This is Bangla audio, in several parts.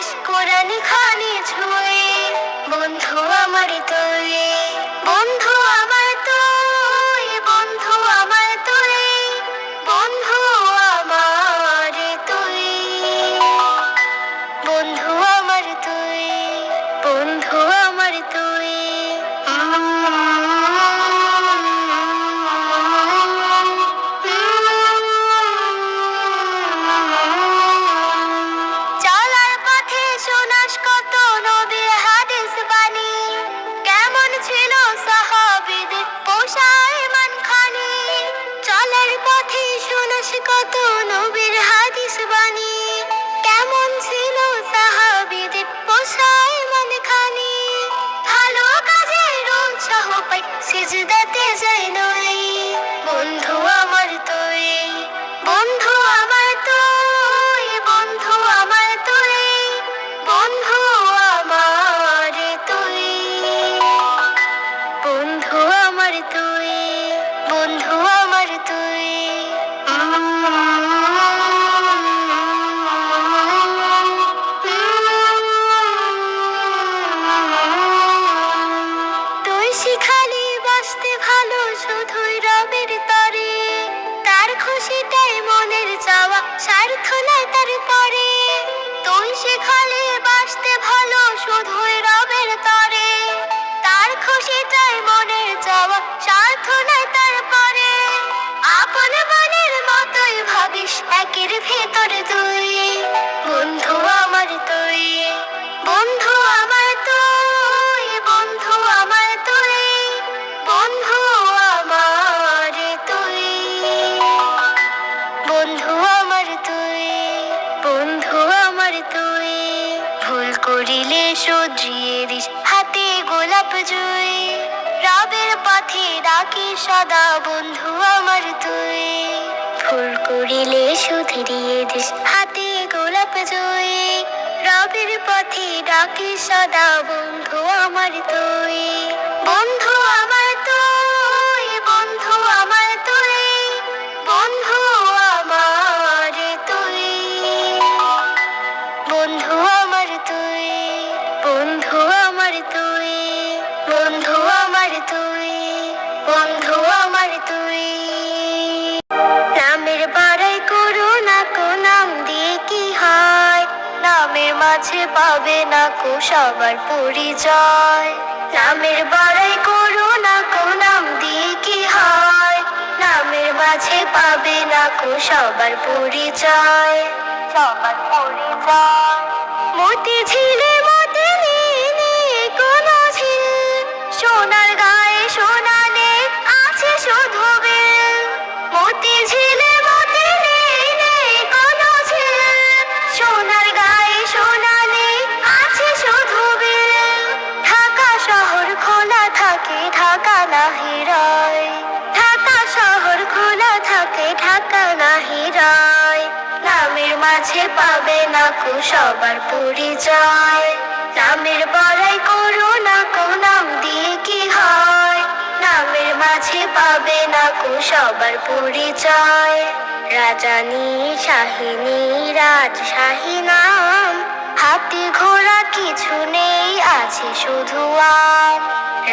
দেশ কোরআন খানি ছুঁয়ে বন্ধু আমার তুই, বন্ধু আমার তুই, বন্ধু আমার তুই, বন্ধু আমার তুই, বন্ধু আমার তুই, বন্ধু আমার তুই। চলার পথে শোনাস কত নবীর হাদিস বাণী, কেমন ছিল সাহাবীদের পোশাক ঈমান খানি। চলার পথে শোনাস কত নবীর হাদিস বাণী, কেমন ছিল সাহাবীদের পোশাক ঈমান খানি। ভালো কাজের উৎসাহ পাই সিজদাতে যাই নই, বন্ধু আমার তুই, বন্ধু আমার তুই, বন্ধু আমার তুই, বন্ধু আমার তুই, বন্ধু আমার তুই, বন্ধু আমার তুই। তুই শিখালি বাসতে ভালো শুধুই রবের তরে, তার খুশিটাই মনের চাওয়া স্বার্থ নয় তার পরে। তুই শিখালি বাসতে ভালো শুধুই রবের তরে, তার খুশিটাই মনের চাওয়া স্বার্থ নয় তার পরে। আপন মনের মতোই ভাবিস একের ভেতর তুই, বন্ধু আমার তুই, বন্ধু আমার তুই, বন্ধু আমার তুই, বন্ধু আমার তুই, বন্ধু আমার তুই, বন্ধু আমার তুই। ভুল করিলে শুধরিয়ে দিস হাতে গোলাপ জুই, রবের পথে ডাকি সদা বন্ধু আমার তুই। ভুল করিলে শুধরিয়ে দিস হাতে গোলাপ জুই, রবের পথে ডাকি সদা বন্ধু আমার তুই, বন্ধু আমার তুই, বন্ধু আমার তুই, বন্ধু আমার তুই, বন্ধু আমার তুই, বন্ধু আমার তুই, বন্ধু আমার তুই, বন্ধু আমার তুই। নামের বাড়াই করো না কো নাম দিয়ে কি হয়, নামের মাঝে পাবে না কো সবার পরিচয়। নামের বাড়াই করো না কো নাম দিয়ে কি হয়, নামের মাঝে পাবে না কো সবার পরিচয়, সবার পরিচয়। মতি ঝিলে মতি নেই কোনো ঝিল, সোনার গায়ে সোনালে আছে শুধু বেল। মতি ঝিলে মতি নেই কোনো ঝিল, সোনার গায়ে সোনালে আছে শুধু বেল। ঢাকা শহর খোলা থাকে ঢাকা নাহি রয়, ঢাকা শহর খোলা থাকে ঢাকা নাহি রয়। নামের মাঝে পাবে না কো সবার পরিচয়, নামের বড়াই করো না কো নাম দিয়ে কি হয়, নামের মাঝে পাবে না কো সবার পরিচয়। রাজানি শাহিনী রাজশাহী নাম, হাতি ঘোড়া কিছু নেই আছে শুধু আম।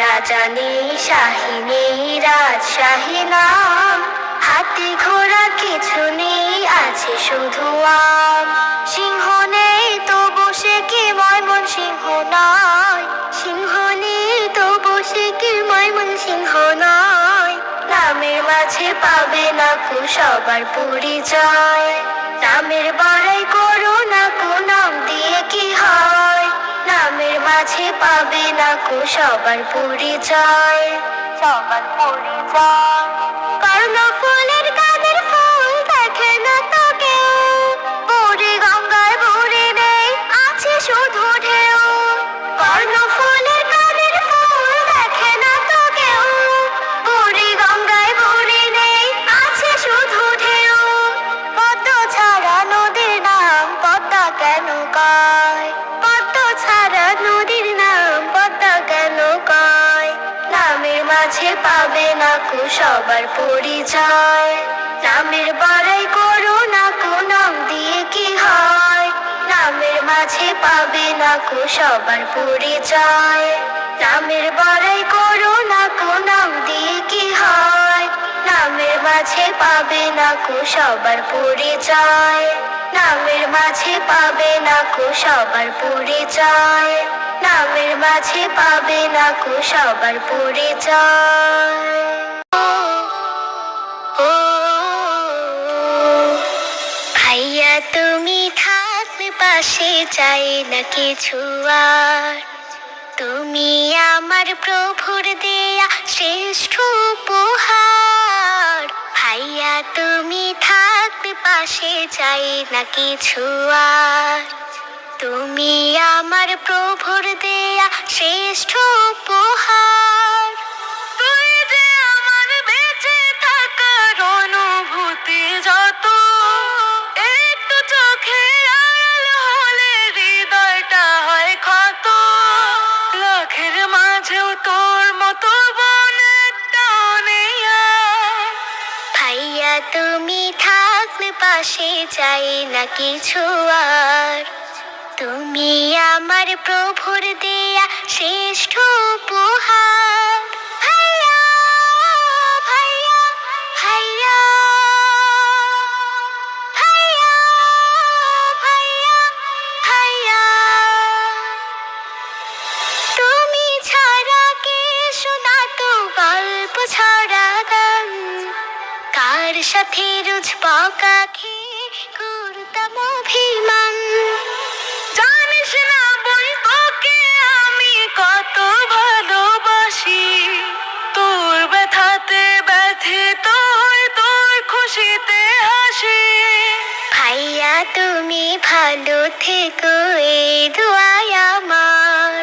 রাজানি শাহিনী রাজশাহী নাম, হাতি ঘোড়া কিছু নেই আছে শুধু আম। সিংহ নেই তো বসে কি ময়মন সিংহ নয়, সিংহ নেই তো বসে কি ময়মন সিংহ নয়। নামের মাঝে পাবে না কো সবার পরিচয়, নামের বড়াই করো না কো নাম দিয়ে কি হয়, নামের মাঝে পাবে না কো সবার পরিচয়, সবার পরিচয়। কর্ণফুলের কাদের ফুল দেখে না তো কেউ, বুড়ি গঙ্গায় বুড়ি নেই আছে শুধু ঢেউ। কর্ণফুলের কাদের ফুল দেখে না তো কেউ, বুড়ি গঙ্গায় বুড়ি নেই আছে শুধু ঢেউ। পদ্ম ছাড়া নদীর নাম পদ্মা কেন কয়, পদ্ম ছাড়া নদীর নাম পদ্মা কেন কয়। নামের মাঝে পাবে না কো সবার পরিচয়, নামের বড়াই করো না কো নাম দিয়ে কি হয়, নামের মাঝে পাবে না কো সবার পরিচয়। নামের বড়াই করো না কো নাম দিয়ে কি হয়, নামের মাঝে পাবে না কো সবার পরিচয়। নামের মাঝে পাবে না কো সবার পরিচয়, নামের মাঝে পাবে না কো সবার পরিচয়। ও ভাইয়া তুমি থাকবে পাশে, চাই না কিছু আর। তুমি আমার প্রভুর দেয়া শ্রেষ্ঠ উপহার। ভাইয়া তুমি থাকবে পাশে, চাই না কিছু আর। তুমি আমার প্রভুর দেয়া শ্রেষ্ঠ উপহার। তুই যে আমার বেঁচে থাকার অনুভূতি, যত একটু চোখে আড়াল হলে হৃদয়টা হয় ক্ষত। লাখের মাঝেও তোর মতো বোন একটাও নেই আর। ভাইয়া তুমি থাকলে পাশে, চাই না কিছু আর। তুমি আমার প্রভুর দেয়া শ্রেষ্ঠ উপহার। ভাইয়া ভাইয়া ভাইয়া ভাইয়া ভাইয়া ভাইয়া, তুমি ছাড়া কে শোনাতো গল্প ছড়া গান, কার সাথে রোজ বকা খেয়ে করতাম অভিমান। জানিস না বোন তোকে আমি কত ভালোবাসি, তোর ব্যথাতে ব্যথিত হই, তোর খুশিতে হাসি। ভাইয়া তুমি ভালো থেকো, এই দোয়াই আমার।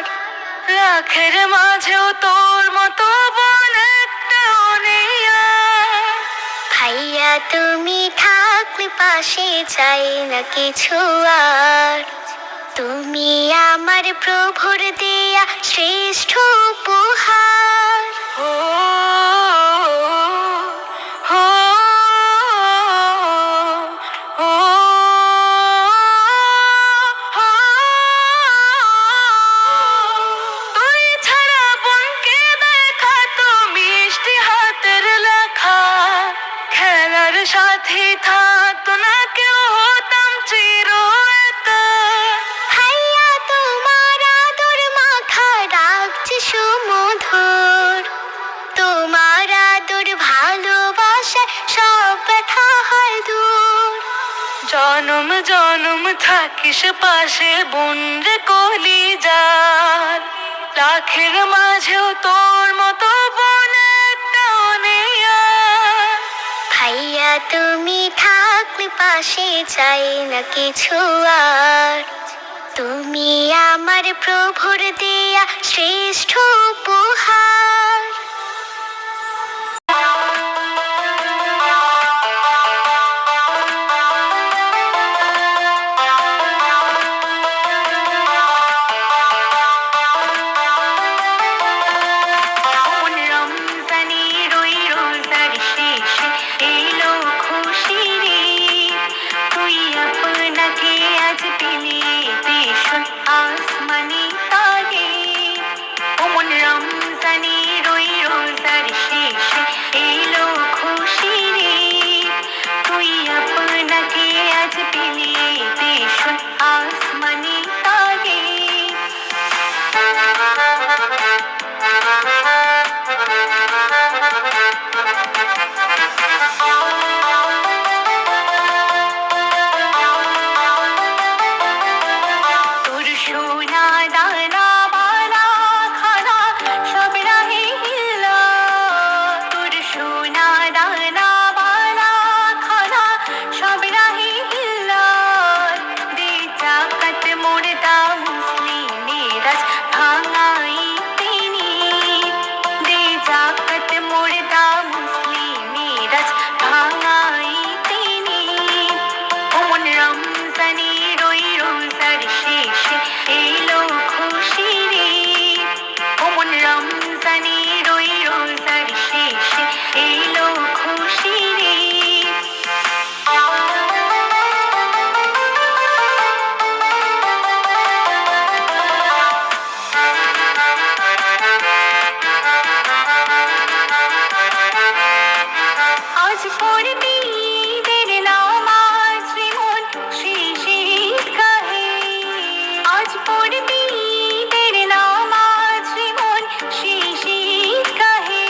লাখের মাঝেও তোর মতো বোন একটাও নেই আর। ভাইয়া তুমি থাকলে পাশে, চাই না কিছু আর। তুমি আমার প্রভুর দেয়া শ্রেষ্ঠ উপহার। ও ও ও তুই ছাড়া বোনকে দেখা তো মিষ্টি হাতের লেখা, খেলার সাথে থাকতো না কেউ, হতাম চির একা। ভাইয়া তোমার আদর মাখা রাখছে সুমধুর, তোমার আদর ভালোবাসা সব ব্যথা হয় দূর। জনম জনম থাকিস পাশে বোন রে কলিজার, লাখের মাঝেও তোর মতো বোন একটাও নেই আর। ভাইয়া তুমি থাকলে পাশে, চাই না কিছু আর। তুমি আমার প্রভুর দেয়া শ্রেষ্ঠ উপহার। রমজানের ওই রোজার শেষে এলো খুশির ঈদ, তুই আপনাকে আজ পেলে ভীষণ আসমানি তাগে। ওমন রমজানের ওই রোজার শেষে এলো খুশির ঈদ, তুই আপনাকে আজ পেলে ভীষণ আসমানি তাগে। তোর সোনা দানা বালা খানা সব রাহে পড়বি ঈদের নামাজ রে মন সেই শীত কাহে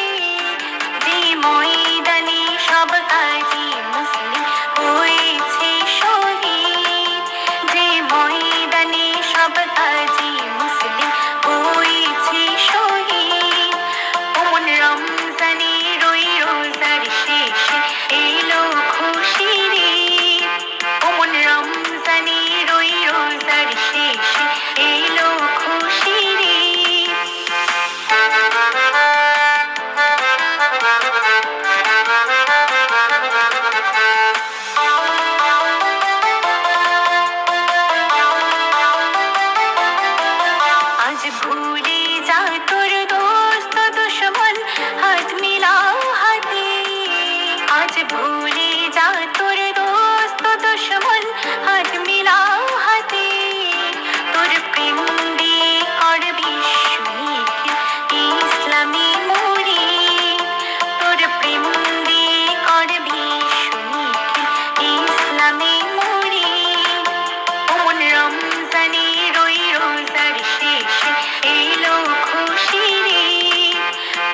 যে ময়দানে সব কাজী মুসলিম হয়েছে শহীদ যে ময়দানে সব কাজী মুসলিম হয়েছে শহীদ ওমন রমজানে রই রোজার শেষে এলো খুশির ঈদ ওমন রমজানে রই রোজার শেষে এলো খুশির ঈদ আজ ভুলে যা তোর দোস্ত দুশ্মন হাত মিলাও হাতে আজ ভুলে যা তোর দোস্ত দুশ্মন হাত মিলাও হাতে তোর প্রেম দিয়ে করবি সুনিখিল ইসলামী মুরিদ তোর প্রেম দিয়ে করবি সুনিখিল ইসলামী মুরিদ ওমন রমজানে রই রোজার শেষে এলো খুশির ঈদ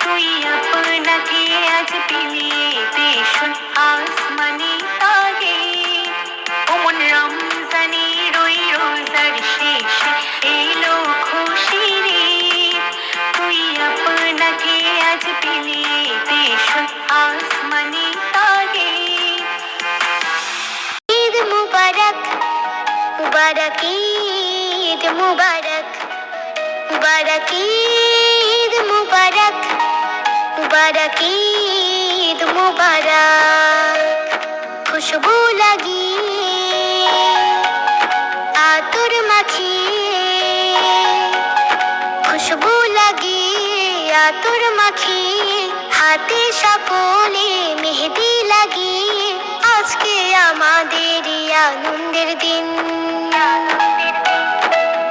তুই আপনাকে আজ পেলিয়ে দেশুন আসমানি তাগে ওমন রমজানে রই রোজার শেষে এলো খুশির ঈদ তুই আপনাকে আজ পেলিয়ে দেশুন আসমানি তাগে ঈদ মুবারক মুবারক ঈদ মুবারক মুবারক ঈদ মুবারক মুবারক ঈদ মুবারক খুশবু লাগিয়ে আতর মাখিয়ে খুশবু লাগিয়ে আতর মাখিয়ে হাতে সকলে মেহেদি লাগিয়ে আজকে আমাদের এই আনন্দের দিন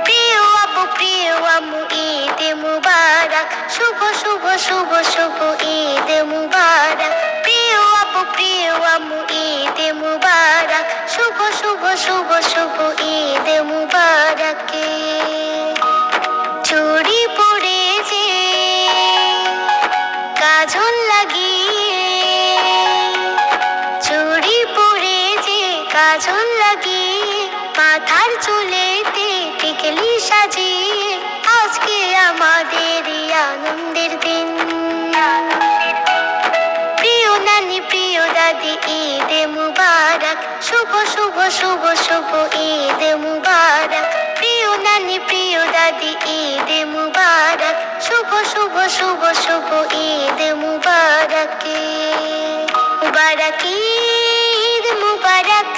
প্রিয় আব্বু প্রিয় আম্মু ঈদ মুবারক শুভ শুভ শুভ শুভ ঈদ মুবারক প্রিয় আব্বু প্রিয় আম্মু ঈদ মুবারক শুভ শুভ শুভ শুভ ঈদ মুবারক চুড়ি পড়েছে কাজল লাগিয়ে চুড়ি পড়েছে কাজল লাগিয়ে মাথার চুলেতে টিকলি সাজিয়ে আজকে আমাদের এই আনন্দের দিন প্রিয় নানি প্রিয় দাদি ঈদ মুবারক শুভ শুভ শুভ শুভ ঈদ মুবারক প্রিয় নানি প্রিয় দাদি ঈদ মুবারক শুভ শুভ শুভ শুভ ঈদ মুবারক মুবারক ঈদ মুবারক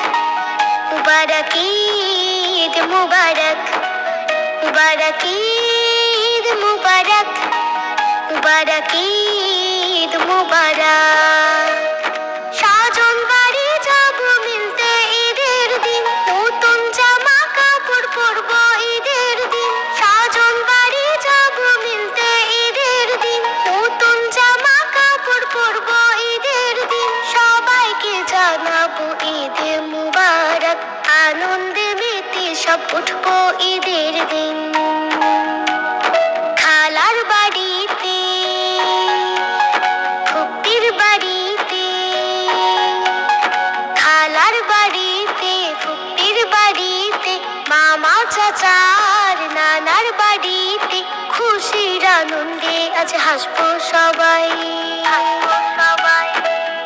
মুবারক ঈদ মুবারক মুবারক ঈদ মুবারক মুবারক ঈদ মুবারক সাজন বাড়ি যাব মিলতে ঈদের দিন নতুন জামা কাপড় পরবো ঈদের দিন সাজন বাড়ি যাব মিলতে ঈদের দিন নতুন জামা কাপড় পরবো ঈদের দিন সবাইকে জানাবো ঈদ মুবারক আনন্দে মেতে সব উঠবো ঈদের দিন খালার বাড়িতে ফুপির বাড়িতে খালার বাড়িতে ফুপির বাড়িতে মামা চাচার নানার বাড়িতে খুশির আনন্দে আজ হাসবো সবাই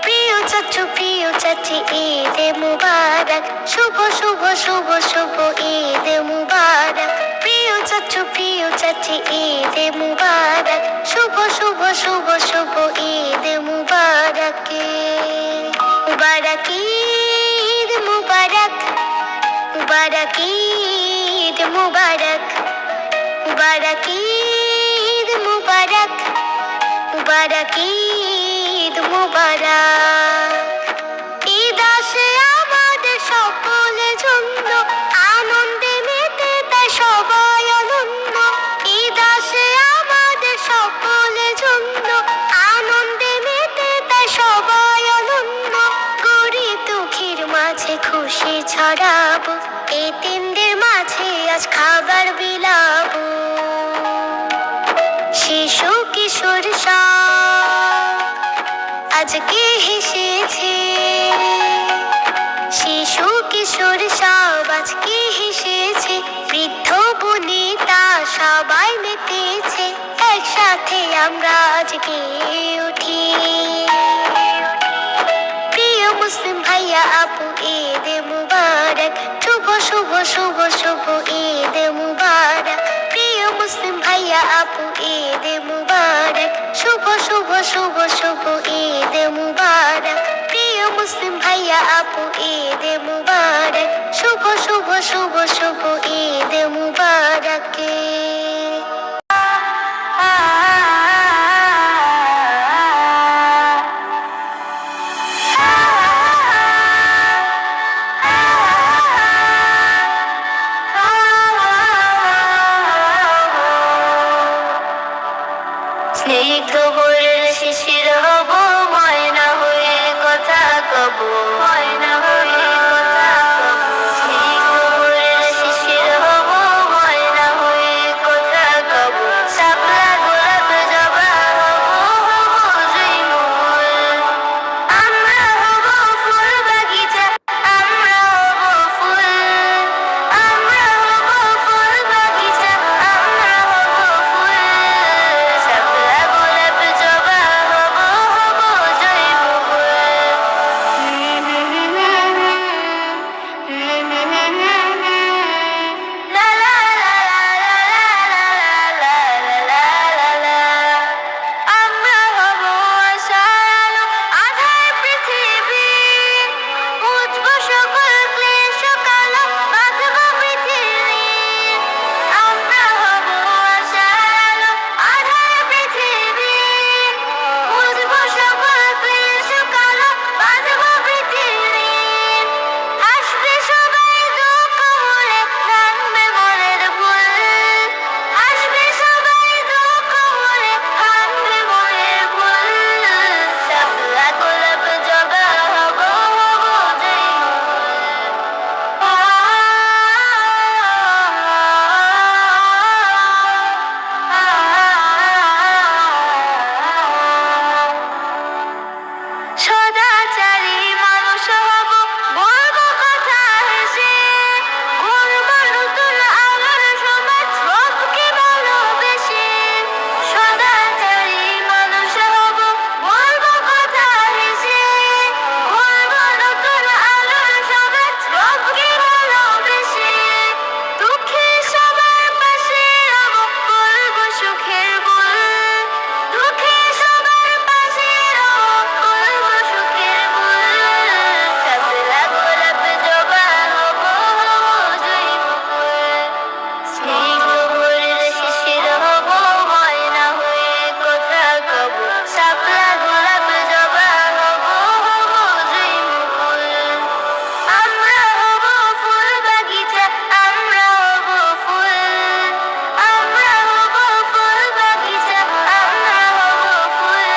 প্রিয় চাচু প্রিয় চাচি ঈদ মুবারক শুভ শুভ শুভ শুভ ঈদ মুবারক প্রিয় চাচু প্রিয় চাচি ঈদ মুবারক শুভ শুভ শুভ শুভ ঈদ মুবারক মুবারক ঈদ মুবারক মুবারক ঈদ মুবারক মুবারক ঈদ মুবারক মুবারক ঈদ মুবারক ঈদ আসে আমাদের সকলের জন্য আনন্দে মেতে তাই সবাই আনন্দ ঈদ আসে আমাদের সকলের জন্য আনন্দে মেতে তাই সবাই আনন্দ গরিব দুঃখীর মাঝে খুশি ছড়াবো এতিমদের মাঝে আজ খাবার আজকে হেসেছে, শিশু কিশোর সব আজকে হেসেছে, বৃদ্ধ বনিতা সবাই মেতেছে, একসাথে আমরা আজকে উঠি। প্রিয় মুসলিম ভাইয়া আপু ঈদ মুবারক, শুভ শুভ শুভ শুভ ঈদ মুবারক। প্রিয় মুসলিম ভাইয়া আপু ঈদ মুবারক, শুভ শুভ শুভ শুভ ঈদ মুবারক। প্রিয় মুসলিম ভাইয়া আপু ঈদ মুবারক, শুভ শুভ শুভ শুভ ঈদ মুবারক। স্নিগ্ধ ভোরের শিশির হব, ময়না হয়ে কথা কব, ময়না হয়ে কথা কব। স্নিগ্ধ ভোরের শিশির হব, ময়না হয়ে কথা কব, শাপলা গোলাপ জবা হব, হব জুঁই মুকুল। আমরা হব ফুল বাগিচা, আমরা হব ফুল, আমরা হব ফুল বাগিচা, আমরা হব ফুল। শাপলা গোলাপ জবা হব, হব জুঁই মুকুল। লা লা লা লা লা লা লা লা লা লা। আমরা হব আশার আলো, আঁধার পৃথিবী, মুছবো সকল ক্লেশ কালো, বাঁধবো পৃথিবী। আমরা হব আশার আলো, আঁধার পৃথিবী, মুছবো সকল ক্লেশ কালো, বাঁধবো পৃথিবী। হাসবে সবাই দুঃখ ভুলে, ভাঙবে মনের ভুল। হাসবে সবাই দুঃখ ভুলে, ভাঙবে মনের ভুল। শাপলা গোলাপ জবা হব, হব জুঁই মুকুল। সদাচারী মানুষ হব, বলবো কথা হেসে, গড়বো নতুন আলোর সমাজ সবকে ভালোবেসে। সদাচারী মানুষ হব, বলবো কথা হেসে, গড়বো নতুন আলোর সমাজ সবকে ভালোবেসে। দুঃখী সবার পাশে রব, বলবো সুখের বল। দুঃখী সবার পাশে রব, বলবো সুখের বল। শাপলা গোলাপ জবা হব, হব জুঁই মুকুল। স্নিগ্ধ ভোরের শিশির হব, ময়না হয়ে কথা কব, শাপলা গোলাপ জবা হব, হব জুঁই মুকুল। আমরা হব ফুল বাগিচা, আমরা হব ফুল, আমরা হব ফুল বাগিচা, আমরা হব ফুল।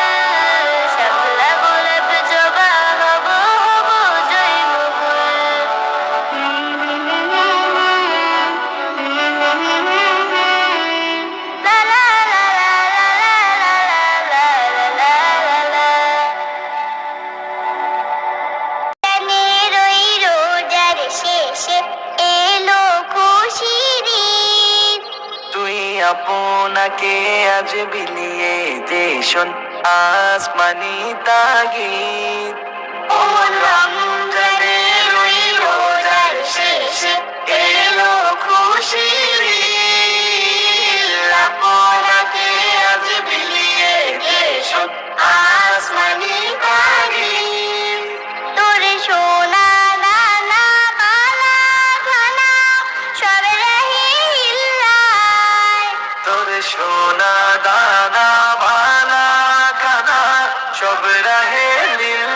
শাপলা গোলাপ জবা হব, হব জুঁই মুকুল। লা লা লা লা লা লা লা লা লা লা। রমজানের ওই রোজার শেষে এলো খুশির ঈদ। তুই আপনাকে আজ বিলিয়ে দে শোন আসমানি তাগিদ। ও রমজানের ওই রোজার শেষে এলো খুশির ঈদ। আপনাকে আজ বিলিয়ে দে শোন আসমানি তাগিদ। তোর সোনা দানা বালা খানা সব রহে হিল্লায়। তোর সোনা দানা ভালা খানা সব রাহে লীলায়।